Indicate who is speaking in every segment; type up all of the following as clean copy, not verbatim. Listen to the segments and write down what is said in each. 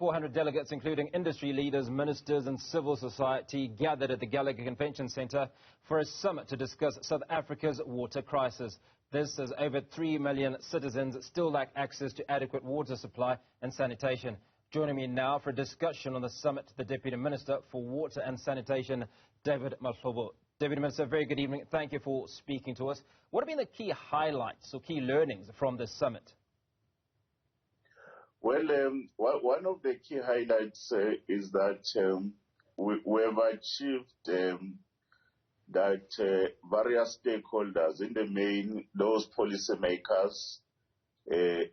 Speaker 1: 400 delegates, including industry leaders, ministers and civil society, gathered at the Gallagher Convention Centre for a summit to discuss South Africa's water crisis. This as over 3 million citizens still lack access to adequate water supply and sanitation. Joining me now for a discussion on the summit, the Deputy Minister for Water and Sanitation, David Mahlobo. Deputy Minister, very good evening. Thank you for speaking to us. What have been the key highlights or key learnings from this summit?
Speaker 2: Well, one of the key highlights is that we have achieved that various stakeholders, in the main, those policymakers,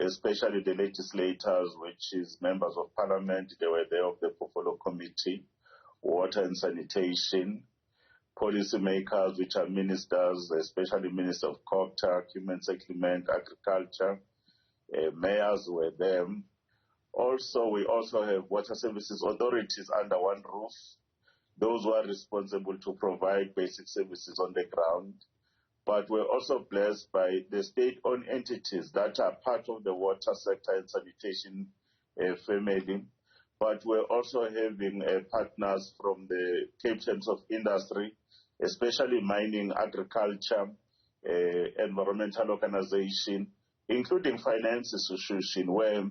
Speaker 2: especially the legislators, which is members of parliament, they were there of the Portfolio Committee, Water and Sanitation, policymakers, which are ministers, especially Minister of Culture, Human Settlement, Agriculture, mayors were there. Also, we also have water services authorities under one roof, those who are responsible to provide basic services on the ground. But we're also blessed by the state-owned entities that are part of the water sector and sanitation family. But we're also having partners from the captains of industry, especially mining, agriculture, environmental organization, including finance institution, where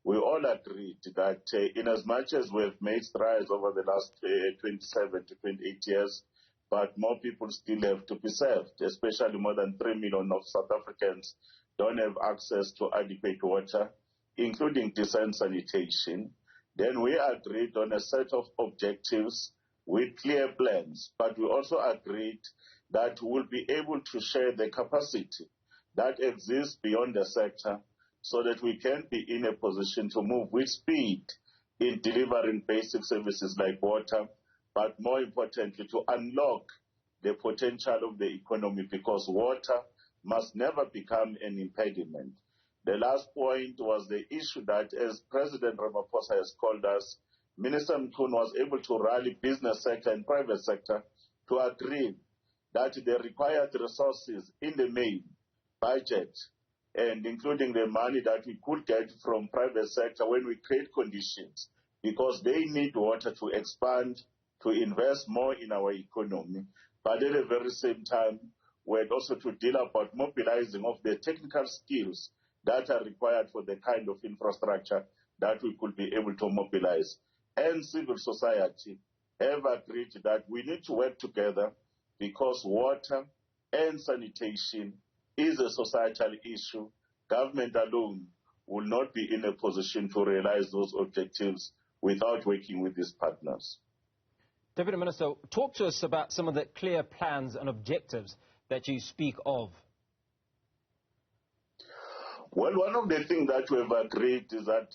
Speaker 2: we all agreed that in as much as we've made strides over the last 27 to 28 years, but more people still have to be served, especially more than 3 million of South Africans don't have access to adequate water, including decent sanitation. Then we agreed on a set of objectives with clear plans, but we also agreed that we'll be able to share the capacity that exists beyond the sector so that we can be in a position to move with speed in delivering basic services like water, but more importantly, to unlock the potential of the economy, because water must never become an impediment. The last point was the issue that, as President Ramaphosa has called us, Minister Mkhunu was able to rally business sector and private sector to agree that the required resources in the main budget, and including the money that we could get from private sector when we create conditions, because they need water to expand, to invest more in our economy. But at the very same time, we had also to deal about mobilizing of the technical skills that are required for the kind of infrastructure that we could be able to mobilize. And civil society have agreed that we need to work together, because water and sanitation is a societal issue. Government alone will not be in a position to realize those objectives without working with these partners.
Speaker 1: Deputy Minister, talk to us about some of the clear plans and objectives that you speak of.
Speaker 2: Well, one of the things that we have agreed is that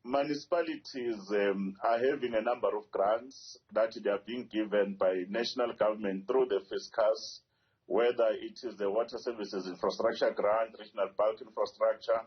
Speaker 2: municipalities are having a number of grants that they are being given by national government through the fiscus, whether it is the Water Services Infrastructure Grant, Regional Bulk Infrastructure,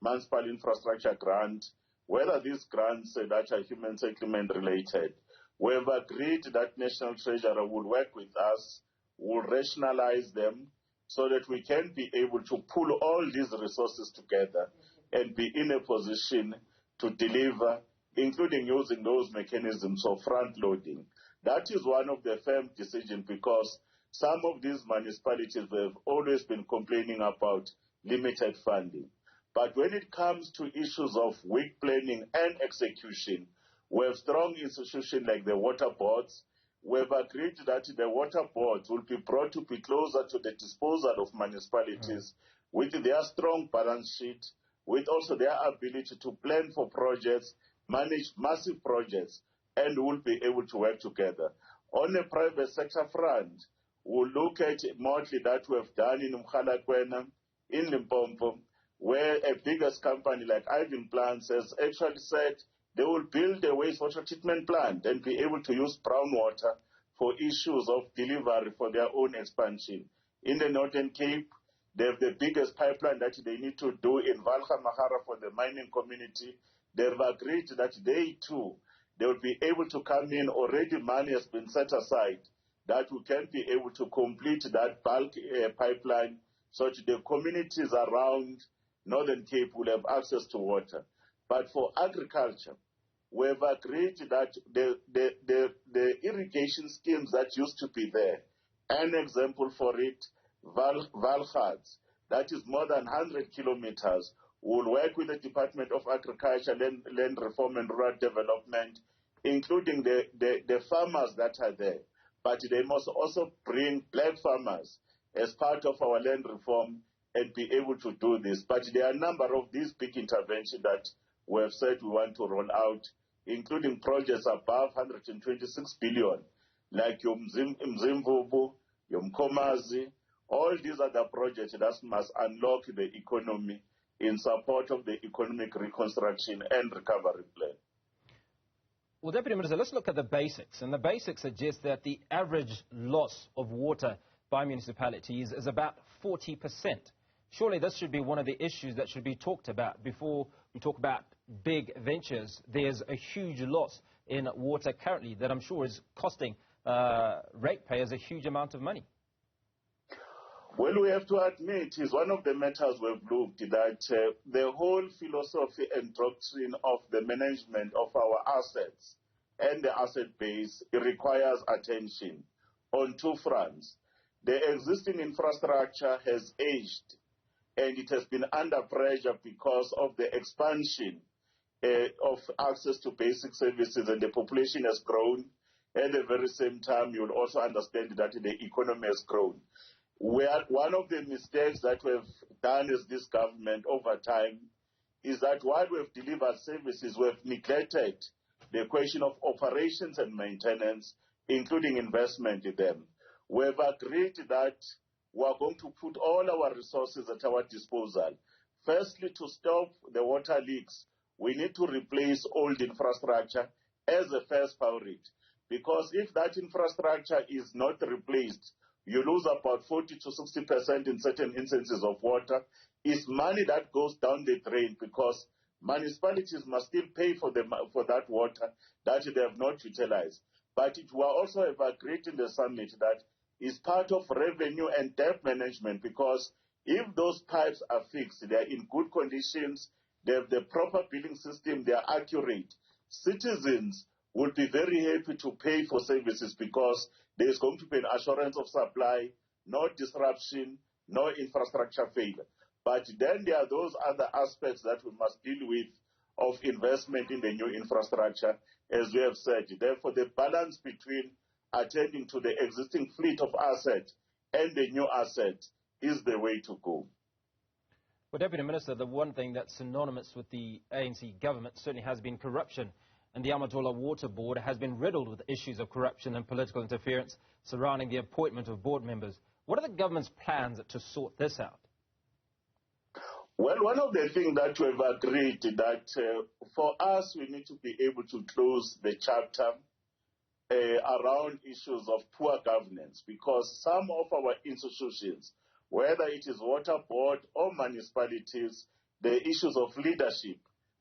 Speaker 2: Municipal Infrastructure Grant, whether these grants that are human settlement related. We have agreed that National Treasurer will work with us, will rationalize them, so that we can be able to pull all these resources together and be in a position to deliver, including using those mechanisms of front-loading. That is one of the firm decisions, because some of these municipalities have always been complaining about limited funding. But when it comes to issues of weak planning and execution, we have strong institutions like the water boards. We have agreed that the water boards will be brought to be closer to the disposal of municipalities with their strong balance sheet, with also their ability to plan for projects, manage massive projects, and will be able to work together. On the private sector front, we'll look at a model that we have done in Mkhalakwena, in Limpopo, where a biggest company like Ivan Plants has actually said they will build a wastewater treatment plant and be able to use brown water for issues of delivery for their own expansion. In the Northern Cape, they have the biggest pipeline that they need to do in Valga Mahara for the mining community. They have agreed that they too, they will be able to come in. Already money has been set aside that we can be able to complete that bulk pipeline, so that the communities around Northern Cape will have access to water. But for agriculture, we have agreed that the irrigation schemes that used to be there, an example for it, Valgads, that is more than 100 kilometers, will work with the Department of Agriculture, Land Reform and Rural Development, including the farmers that are there. But they must also bring black farmers as part of our land reform and be able to do this. But there are a number of these big interventions that we have said we want to roll out, including projects above 126 billion, like Mzimvubu, Mkomazi. All these are the projects that must unlock the economy in support of the economic reconstruction and recovery plan.
Speaker 1: Well, Deputy Minister, let's look at the basics. And the basics suggest that the average loss of water by municipalities is about 40%. Surely this should be one of the issues that should be talked about before we talk about big ventures. There's a huge loss in water currently that I'm sure is costing ratepayers a huge amount of money.
Speaker 2: Well, we have to admit, is one of the matters we've looked that the whole philosophy and doctrine of the management of our assets and the asset base, it requires attention on two fronts. The existing infrastructure has aged and it has been under pressure because of the expansion of access to basic services, and the population has grown. At the very same time, you'll also understand that the economy has grown. One of the mistakes that we've done as this government over time is that while we've delivered services, we've neglected the question of operations and maintenance, including investment in them. We've agreed that we're going to put all our resources at our disposal. Firstly, to stop the water leaks, we need to replace old infrastructure as a first priority. Because if that infrastructure is not replaced, you lose about 40 to 60% in certain instances of water. It's money that goes down the drain because municipalities must still pay for that water that they have not utilized. But it will also have agreed in the summit that is part of revenue and debt management, because if those pipes are fixed, they are in good conditions, they have the proper billing system, they are accurate, citizens will be very happy to pay for services because there is going to be an assurance of supply, no disruption, no infrastructure failure. But then there are those other aspects that we must deal with of investment in the new infrastructure, as we have said. Therefore, the balance between attending to the existing fleet of assets and the new assets is the way to go.
Speaker 1: Well, Deputy Minister, the one thing that's synonymous with the ANC government certainly has been corruption. And the Amatola Water Board has been riddled with issues of corruption and political interference surrounding the appointment of board members. What are the government's plans to sort this out?
Speaker 2: Well, one of the things that we've agreed that for us, we need to be able to close the chapter around issues of poor governance, because some of our institutions, whether it is water board or municipalities, the issues of leadership,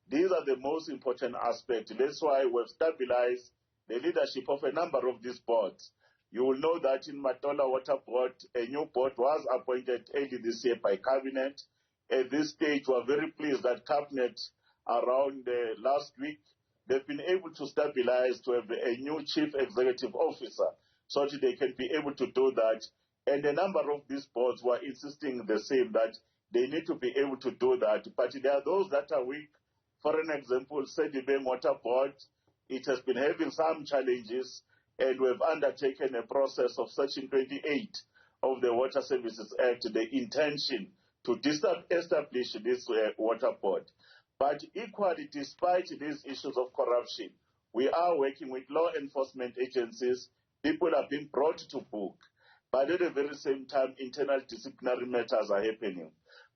Speaker 2: these are the most important aspects. That's why we've stabilized the leadership of a number of these boards. You will know that in Matola Water Board, a new board was appointed early this year by Cabinet. At this stage, we are very pleased that Cabinet, around last week, they've been able to stabilize to have a new chief executive officer so that they can be able to do that. And a number of these boards were insisting the same, that they need to be able to do that. But there are those that are weak. For an example, Sedibeng Water Board, it has been having some challenges, and we've undertaken a process of Section 28 of the Water Services Act, the intention to establish this water board. But equally, despite these issues of corruption, we are working with law enforcement agencies. People are being brought to book. But at the very same time, internal disciplinary matters are happening.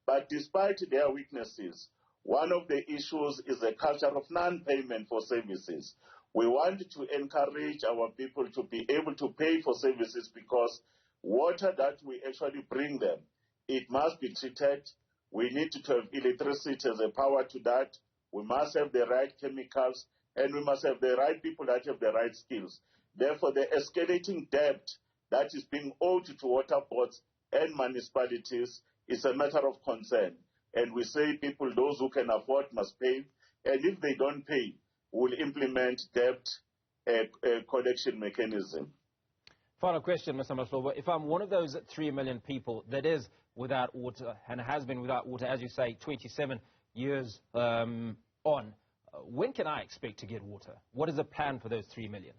Speaker 2: But despite their weaknesses, one of the issues is a culture of non-payment for services. We want to encourage our people to be able to pay for services, because water that we actually bring them, it must be treated. We need to have electricity as a power to that. We must have the right chemicals, and we must have the right people that have the right skills. Therefore, the escalating debt that is being owed to water boards and municipalities is a matter of concern. And we say people, those who can afford, must pay. And if they don't pay, will implement debt collection mechanism.
Speaker 1: Final question, Mr. Mahlobo. If I'm one of those 3 million people that is without water and has been without water, as you say, 27 years on, when can I expect to get water? What is the plan for those 3 million?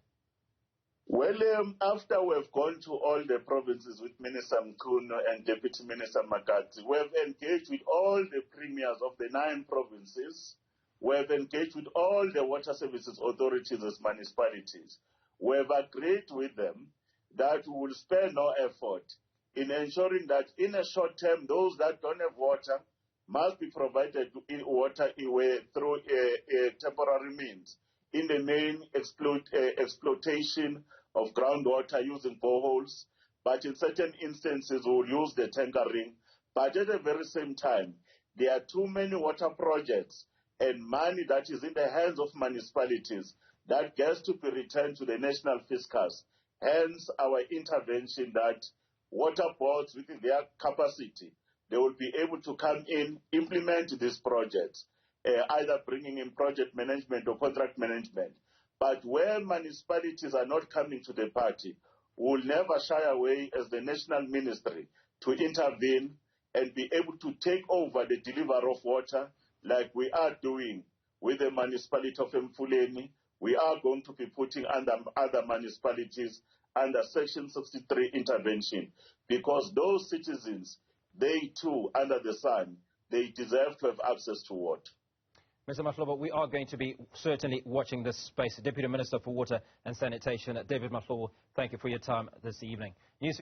Speaker 2: Well, after we've gone to all the provinces with Minister Mkuno and Deputy Minister Makati, we've engaged with all the premiers of the 9 provinces. We've engaged with all the water services authorities as municipalities. We've agreed with them that we will spare no effort in ensuring that in a short term, those that don't have water must be provided water through temporary means. In the main, exploitation of groundwater using boreholes, but in certain instances we'll use the tankering. But at the very same time, there are too many water projects and money that is in the hands of municipalities that gets to be returned to the national fiscus. Hence our intervention that water boards within their capacity, they will be able to come in, implement these projects, either bringing in project management or contract management. But where municipalities are not coming to the party, we will never shy away as the national ministry to intervene and be able to take over the delivery of water like we are doing with the municipality of Mfuleni. We are going to be putting under other municipalities under Section 63 intervention, because those citizens, they too, under the sun, they deserve to have access to water.
Speaker 1: Mr. Mahlobo, we are going to be certainly watching this space. Deputy Minister for Water and Sanitation, David Mahlobo, thank you for your time this evening.